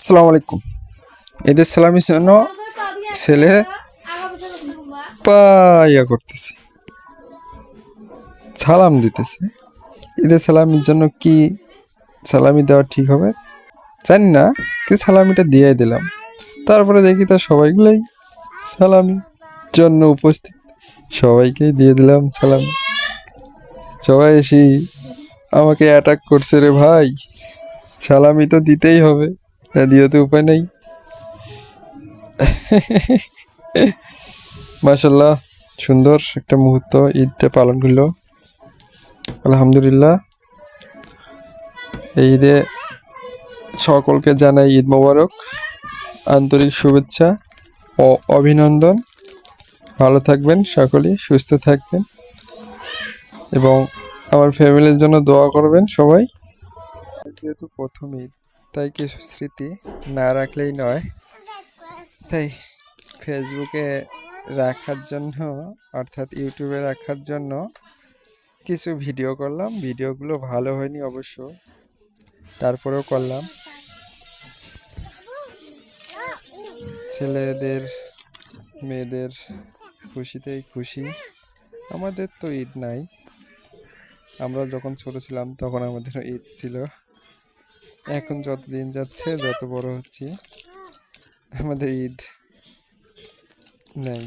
আসসালামু আলাইকুম। ঈদের সালামির জন্য ছেলে পাইয়া করতেছে, সালাম দিতেছে। ঈদের সালামির জন্য কি সালামি দেওয়া ঠিক হবে জানি না, কিন্তু সালামিটা দিয়ে দিলাম। তারপরে দেখি তার সবাইগুলোই সালামির জন্য উপস্থিত, সবাইকেই দিয়ে দিলাম সালাম। সবাই এসে আমাকে অ্যাটাক করছে, রে ভাই সালামি তো দিতেই হবে, না দিয়ে তো উপায় নেই। মাশাল্লাহ, সুন্দর একটা মুহূর্ত ঈদটা পালন করলো, আলহামদুলিল্লাহ। এই ঈদে সকলকে জানাই ঈদ মোবারক, আন্তরিক শুভেচ্ছা ও অভিনন্দন। ভালো থাকবেন সকলেই, সুস্থ থাকবেন এবং আমার ফ্যামিলির জন্য দোয়া করবেন সবাই। যেহেতু প্রথম ঈদ, তাই কিছু স্মৃতি না রাখলেই নয়, তাই ফেসবুকে রাখার জন্য অর্থাৎ ইউটিউবে রাখার জন্য কিছু ভিডিও করলাম। ভিডিওগুলো ভালো হয়নি অবশ্য, তারপরেও করলাম। ছেলেদের মেয়েদের খুশিতেই খুশি। আমাদের তো ঈদ নাই, আমরা যখন ছোট ছিলাম তখন আমাদের ঈদ ছিল। এখন যত দিন যাচ্ছে, যত বড় হচ্ছি, আমাদের ঈদ নাই।